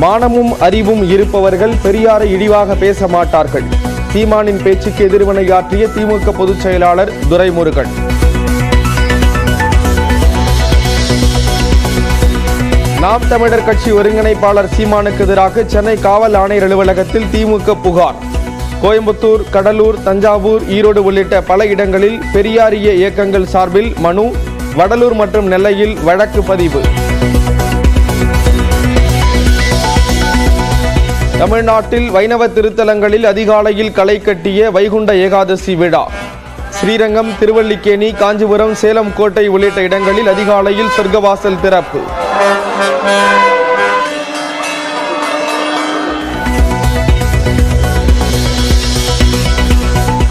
மானமும் அறிவும் இருப்பவர்கள் பெரியாரை இழிவாக பேச மாட்டார்கள். சீமானின் பேச்சுக்கு எதிர்வினையாற்றிய திமுக பொதுச் செயலாளர் துரைமுருகன். நாம் தமிழர் கட்சி ஒருங்கிணைப்பாளர் சீமானுக்கு எதிராக சென்னை காவல் ஆணையர் அலுவலகத்தில் திமுக புகார். கோயம்புத்தூர், கடலூர், தஞ்சாவூர், ஈரோடு உள்ளிட்ட பல இடங்களில் பெரியாரிய இயக்கங்கள் சார்பில் மனு, வடலூர் மற்றும் நெல்லையில் வழக்கு பதிவு. தமிழ்நாட்டில் வைணவ திருத்தலங்களில் அதிகாலையில் களை கட்டிய வைகுண்ட ஏகாதசி விழா. ஸ்ரீரங்கம், திருவல்லிக்கேணி, காஞ்சிபுரம், சேலம் கோட்டை உள்ளிட்ட இடங்களில் அதிகாலையில் சொர்க்கவாசல் திறப்பு.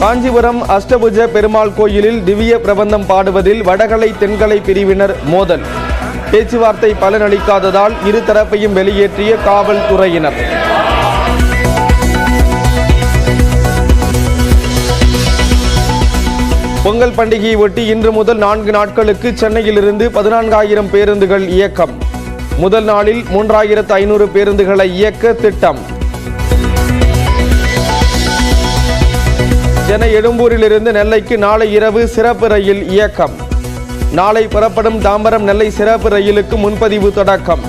காஞ்சிபுரம் அஷ்டபுஜ பெருமாள் கோயிலில் திவ்ய பிரபந்தம் பாடுவதில் வடகலை தென்கலை பிரிவினர் மோதல். பேச்சுவார்த்தை பலனளிக்காததால் இருதரப்பையும் வெளியேற்றிய காவல்துறையினர். பொங்கல் பண்டிகையை ஒட்டி இன்று முதல் 4 நாட்களுக்கு சென்னையிலிருந்து 14,000 பேருந்துகள் இயக்கம். முதல் நாளில் 3,500 பேருந்துகளை இயக்க திட்டம். சென்னை எழும்பூரிலிருந்து நெல்லைக்கு நாளை இரவு சிறப்பு ரயில் இயக்கம். நாளை புறப்படும் தாம்பரம் நெல்லை சிறப்பு ரயிலுக்கு முன்பதிவு தொடக்கம்.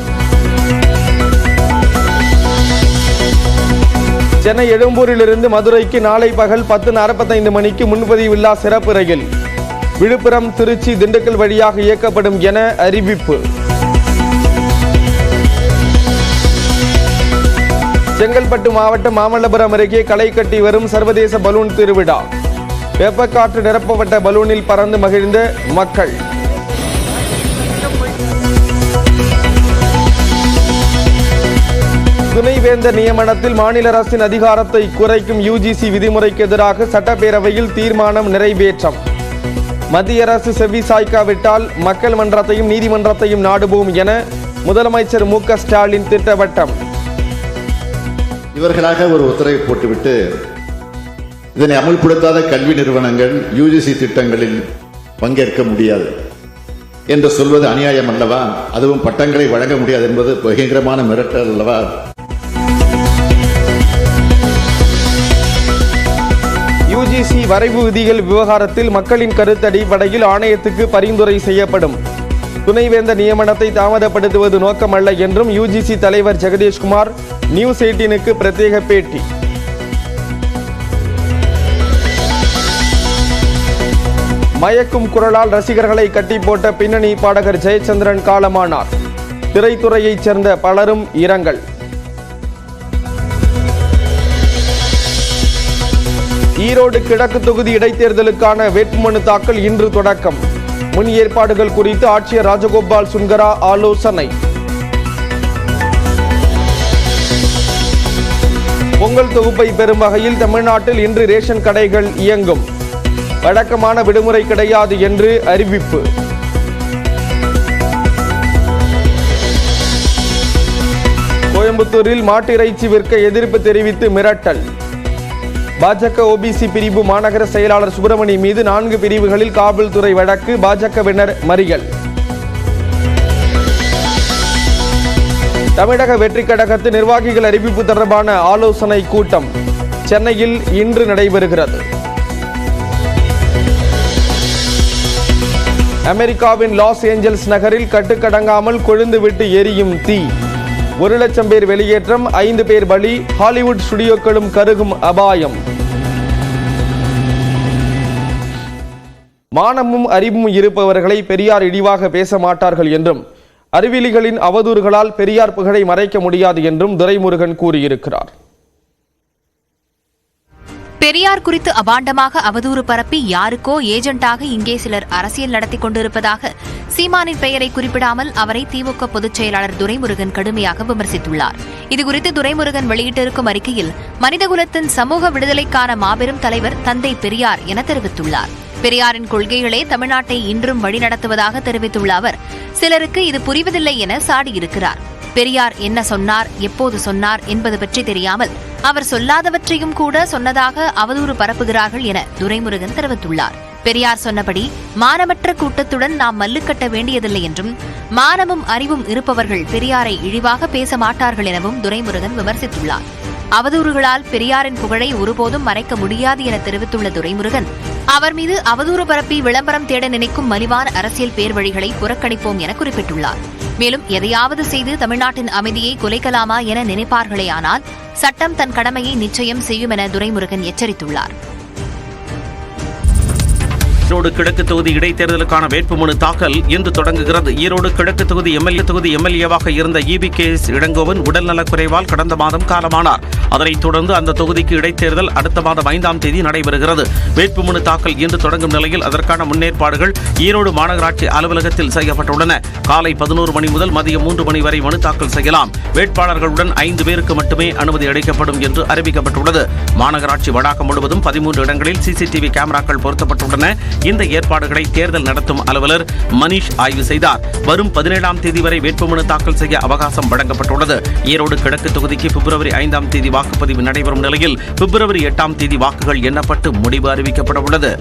சென்னை எழும்பூரிலிருந்து மதுரைக்கு நாளை பகல் 10:45 மணிக்கு முன்பதிவில்லா சிறப்பு ரயில். விழுப்புரம், திருச்சி, திண்டுக்கல் வழியாக இயக்கப்படும் என அறிவிப்பு. செங்கல்பட்டு மாவட்டம் மாமல்லபுரம் அருகே களை கட்டி வரும் சர்வதேச பலூன் திருவிழா. வெப்பக்காற்று நிரப்பப்பட்ட பலூனில் பறந்து மகிழ்ந்த மக்கள். துணைவேந்தர் நியமனத்தில் மாநில அரசின் அதிகாரத்தை குறைக்கும் யுஜிசி விதிமுறைக்கு எதிராக சட்டப்பேரவையில் தீர்மானம் நிறைவேற்றம். மத்திய அரசு செவி சாய்க்காவிட்டால் மக்கள் மன்றத்தையும் நீதிமன்றத்தையும் நாடுவோம் என முதலமைச்சர் மு.க. ஸ்டாலின் திட்டவட்டம். இவர்களாக ஒரு உத்தரவை போட்டுவிட்டு இதனை அமல்படுத்தாத கல்வி நிறுவனங்கள் யுஜிசி திட்டங்களில் பங்கேற்க முடியாது என்று சொல்வது அநியாயம் அல்லவா? அதுவும் பட்டங்களை வழங்க முடியாது என்பது பயங்கரமான மிரட்டல் அல்லவா? யுஜிசி வரைவு விதிகள் விவகாரத்தில் மக்களின் கருத்து அடிப்படையில் ஆணையத்துக்கு பரிந்துரை செய்யப்படும். துணைவேந்தர் நியமனத்தை தாமதப்படுத்துவது நோக்கமல்ல என்றும் யுஜிசி தலைவர் ஜெகதீஷ்குமார் நியூஸ் 18க்கு பிரத்யேக பேட்டி. மயக்கும் குரலால் ரசிகர்களை கட்டி போட்ட பின்னணி பாடகர் ஜெயச்சந்திரன் காலமானார். திரைத்துறையைச் சேர்ந்த பலரும் இரங்கல். ஈரோடு கிழக்கு தொகுதி இடைத்தேர்தலுக்கான வேட்புமனு தாக்கல் இன்று தொடக்கம். முன் ஏற்பாடுகள் குறித்து ஆட்சியர் ராஜகோபால் சுன்கரா ஆலோசனை. பொங்கல் தொகுப்பை பெறும் வகையில் தமிழ்நாட்டில் இன்று ரேஷன் கடைகள் இயங்கும். வழக்கமான விடுமுறை கிடையாது என்று அறிவிப்பு. கோயம்புத்தூரில் மாட்டு இறைச்சி விற்க எதிர்ப்பு தெரிவித்து மிரட்டல். பாஜக ஓபிசி பிரிவு மாநகர செயலாளர் சுப்பிரமணி மீது 4 பிரிவுகளில் காவல்துறை வழக்கு. பாஜகவினர் மறியல். தமிழக வெற்றி கழகத்து நிர்வாகிகள் அறிவிப்பு தொடர்பான ஆலோசனை கூட்டம் சென்னையில் இன்று நடைபெறுகிறது. அமெரிக்காவின் லாஸ் ஏஞ்சல்ஸ் நகரில் கட்டுக்கடங்காமல் கொழுந்துவிட்டு எரியும் தீ. 1,00,000 பேர் வெளியேற்றம், 5 பேர் பலி. ஹாலிவுட் ஸ்டுடியோக்களும் கருகும் அபாயம். மானமும் அறிவும் இருப்பவர்களை பெரியார் இழிவாக பேச மாட்டார்கள் என்றும் அறிவிலிகளின் அவதூறுகளால் பெரியார் புகழை மறைக்க முடியாது என்றும் துரைமுருகன் கூறியிருக்கிறார். பெரியார் குறித்து அபாண்டமாக அவதூறு பரப்பி யாருக்கோ ஏஜென்ட்டாக இங்கே சிலர் அரசியல் நடத்தி கொண்டிருப்பதாக சீமானின் பெயரை குறிப்பிடாமல் அவரை திமுக பொதுச் செயலாளர் துரைமுருகன் கடுமையாக விமர்சித்துள்ளார். இதுகுறித்து துரைமுருகன் வெளியிட்டிருக்கும் அறிக்கையில் மனிதகுலத்தின் சமூக விடுதலைக்கான மாபெரும் தலைவர் தந்தை பெரியார் என தெரிவித்துள்ளார். பெரியாரின் கொள்கைகளே தமிழ்நாட்டை இன்றும் வழிநடத்துவதாக தெரிவித்துள்ள அவர் சிலருக்கு இது புரிவதில்லை என சாடியிருக்கிறார். பெரியார் என்ன சொன்னார், எப்போது சொன்னார் என்பது பற்றி தெரியாமல் அவர் சொல்லாதவற்றையும் கூட சொன்னதாக அவதூறு பரப்புகிறார்கள் என துரைமுருகன் தெரிவித்துள்ளார். பெரியார் சொன்னபடி மானமற்ற கூட்டத்துடன் நாம் மல்லுக்கட்ட வேண்டியதில்லை என்றும் மானமும் அறிவும் இருப்பவர்கள் பெரியாரை இழிவாக பேச மாட்டார்கள் எனவும் துரைமுருகன் விமர்சித்துள்ளார். அவதூறுகளால் பெரியாரின் புகழை ஒருபோதும் மறைக்க முடியாது என தெரிவித்துள்ள துரைமுருகன், அவர் மீது அவதூறு பரப்பி விளம்பரம் தேட நினைக்கும் மலிவான அரசியல் பேர்வழிகளை புறக்கணிப்போம் என குறிப்பிட்டுள்ளார். மேலும் எதையாவது செய்து தமிழ்நாட்டின் அமைதியை குலைக்கலாமா என நினைப்பார்களேயானால் சட்டம் தன் கடமையை நிச்சயம் செய்யும் என துரைமுருகன் எச்சரித்துள்ளார். ஈரோடு கிழக்கு தொகுதி இடைத்தேர்தலுக்கான வேட்புமனு தாக்கல் இன்று தொடங்குகிறது. ஈரோடு கிழக்கு தொகுதி எம்எல்ஏவாக இருந்த EBKS இளங்கோவன் உடல்நலக்குறைவால் கடந்த மாதம் காலமானார். அதனைத் தொடர்ந்து அந்த தொகுதிக்கு இடைத்தேர்தல் அடுத்த மாதம் 5ஆம் தேதி நடைபெறுகிறது. வேட்புமனு தாக்கல் இன்று தொடங்கும் நிலையில் அதற்கான முன்னேற்பாடுகள் ஈரோடு மாநகராட்சி அலுவலகத்தில் செய்யப்பட்டுள்ளன. காலை 11 மணி முதல் மதியம் 3 மணி வரை மனு தாக்கல் செய்யலாம். வேட்பாளர்களுடன் 5 பேருக்கு மட்டுமே அனுமதி அளிக்கப்படும் என்று அறிவிக்கப்பட்டுள்ளது. மாநகராட்சி வளாகம் முழுவதும் 13 இடங்களில் CCTV கேமராக்கள் பொருத்தப்பட்டுள்ளன. இந்த ஏற்பாடுகளை தேர்தல் நடத்தும் அலுவலர் மணிஷ் ஆய்வு செய்தார். வரும் 17ஆம் தேதி வரை வேட்புமனு தாக்கல் செய்ய அவகாசம் வழங்கப்பட்டுள்ளது. ஈரோடு கிழக்கு தொகுதிக்கு பிப்ரவரி 5ஆம் தேதி வாக்குப்பதிவு நடைபெறும் நிலையில் பிப்ரவரி 8ஆம் தேதி வாக்குகள் எண்ணப்பட்டு முடிவு அறிவிக்கப்பட உள்ளது.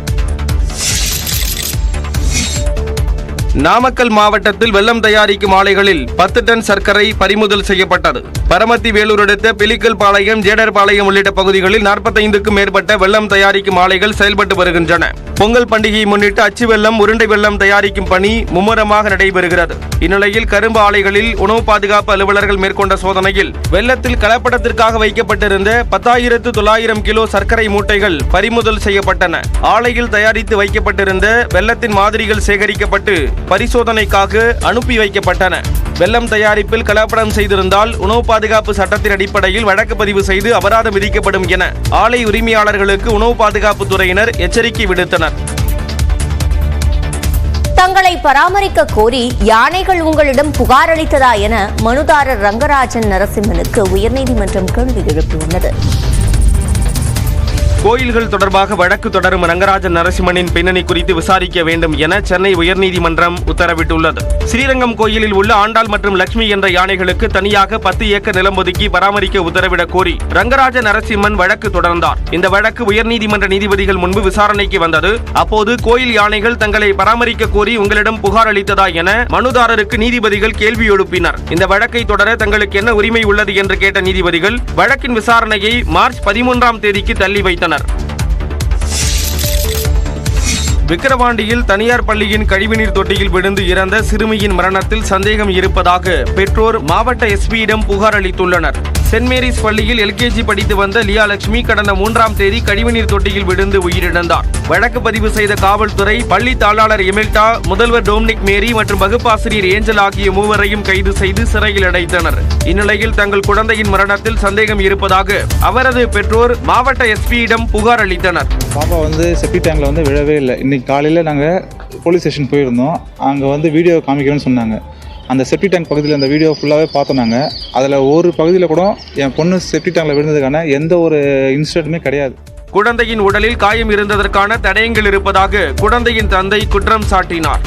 நாமக்கல் மாவட்டத்தில் வெல்லம் தயாரிக்கும் ஆலைகளில் 10 டன் சர்க்கரை பறிமுதல் செய்யப்பட்டது. பரமத்தி வேலூர் அடுத்த பிலிக்கல் பாளையம், ஜேடர் பாளையம் உள்ளிட்ட பகுதிகளில் 45க்கும் மேற்பட்ட வெல்லம் தயாரிக்கும் ஆலைகள் செயல்பட்டு வருகின்றன. பொங்கல் பண்டிகையை முன்னிட்டு அச்சு வெல்லம், உருண்டை வெல்லம் தயாரிக்கும் பணி மும்முரமாக நடைபெறுகிறது. இந்நிலையில் கரும்பு ஆலைகளில் உணவு பாதுகாப்பு அலுவலர்கள் மேற்கொண்ட சோதனையில் வெல்லத்தில் கலப்படத்திற்காக வைக்கப்பட்டிருந்த 10,900 கிலோ சர்க்கரை மூட்டைகள் பறிமுதல் செய்யப்பட்டன. ஆலையில் தயாரித்து வைக்கப்பட்டிருந்த வெல்லத்தின் மாதிரிகள் சேகரிக்கப்பட்டு பரிசோதனைக்காக அனுப்பி வைக்கப்பட்டன. வெல்லம் தயாரிப்பில் கலப்படம் செய்திருந்தால் உணவு பாதுகாப்பு சட்டத்தின் அடிப்படையில் வழக்கு பதிவு செய்து அபராதம் விதிக்கப்படும் என ஆலை உரிமையாளர்களுக்கு உணவு பாதுகாப்பு துறையினர் எச்சரிக்கை விடுத்தனர். தங்களை பராமரிக்க கோரி யானைகள் உங்களிடம் புகார் அளித்ததா என மனுதாரர் ரங்கராஜன் நரசிம்மனுக்கு உயர்நீதிமன்றம் கேள்வி எழுப்பியுள்ளது. கோயில்கள் தொடர்பாக வழக்கு தொடரும் ரங்கராஜன் நரசிம்மனின் பின்னணி குறித்து விசாரிக்க வேண்டும் என சென்னை உயர்நீதிமன்றம் உத்தரவிட்டுள்ளது. ஸ்ரீரங்கம் கோயிலில் உள்ள ஆண்டாள் மற்றும் லட்சுமி என்ற யானைகளுக்கு தனியாக 10 ஏக்கர் நிலம் ஒதுக்கி பராமரிக்க உத்தரவிடக் கோரி ரங்கராஜன் நரசிம்மன் வழக்கு தொடர்ந்தார். இந்த வழக்கு உயர்நீதிமன்ற நீதிபதிகள் முன்பு விசாரணைக்கு வந்தது. அப்போது கோயில் யானைகள் தங்களை பராமரிக்க கோரி உங்களிடம் புகார் அளித்ததா என மனுதாரருக்கு நீதிபதிகள் கேள்வி எழுப்பினர். இந்த வழக்கை தொடர தங்களுக்கு என்ன உரிமை உள்ளது என்று கேட்ட நீதிபதிகள் வழக்கின் விசாரணையை மார்ச் 13ஆம் தேதிக்கு தள்ளி வைத்தனர். விக்கிரவாண்டியில் தனியார் பள்ளியின் கழிவுநீர் தொட்டியில் விழுந்து இறந்த சிறுமியின் மரணத்தில் சந்தேகம் இருப்பதாக பெற்றோர் மாவட்ட SPயிடம் புகார் அளித்துள்ளனர். சென்ட் மேரிஸ் பள்ளியில் LKG படித்து வந்த லியா லட்சுமி கடந்த 3ஆம் தேதி கழிவுநீர் தொட்டியில் விழுந்து உயிரிழந்தார். வழக்கு பதிவு செய்த காவல்துறை பள்ளி தாளாளர் எமில்டா, முதல்வர் டோம்னிக் மேரி மற்றும் வகுப்பாசிரியர் ஏஞ்சல் ஆகிய மூவரையும் கைது செய்து சிறையில் அடைத்தனர். இந்நிலையில் தங்கள் குழந்தையின் மரணத்தில் சந்தேகம் இருப்பதாக அவரது பெற்றோர் மாவட்ட SPயிடம் புகார் அளித்தனர். பாப்பா செப்டி டேங்க்ல விழவே இல்லை. இன்னைக்கு காலையில் நாங்கள் போலீஸ் ஸ்டேஷன் போயிருந்தோம். அங்கே வீடியோ காமிக்கிறேன்னு சொன்னாங்க. அந்த செப்டி டேங்க் பகுதியில் அந்த வீடியோ ஃபுல்லாகவே பார்த்தோம் நாங்கள். அதில் ஒரு பகுதியில் கூட என் பொண்ணு செப்டி டேங்கில் விழுந்ததுக்கான எந்த ஒரு இன்சிடென்ட்டுமே கிடையாது. குழந்தையின் உடலில் காயம் இருந்ததற்கான தடயங்கள் இருப்பதாக குழந்தையின் தந்தை குற்றம் சாட்டினார்.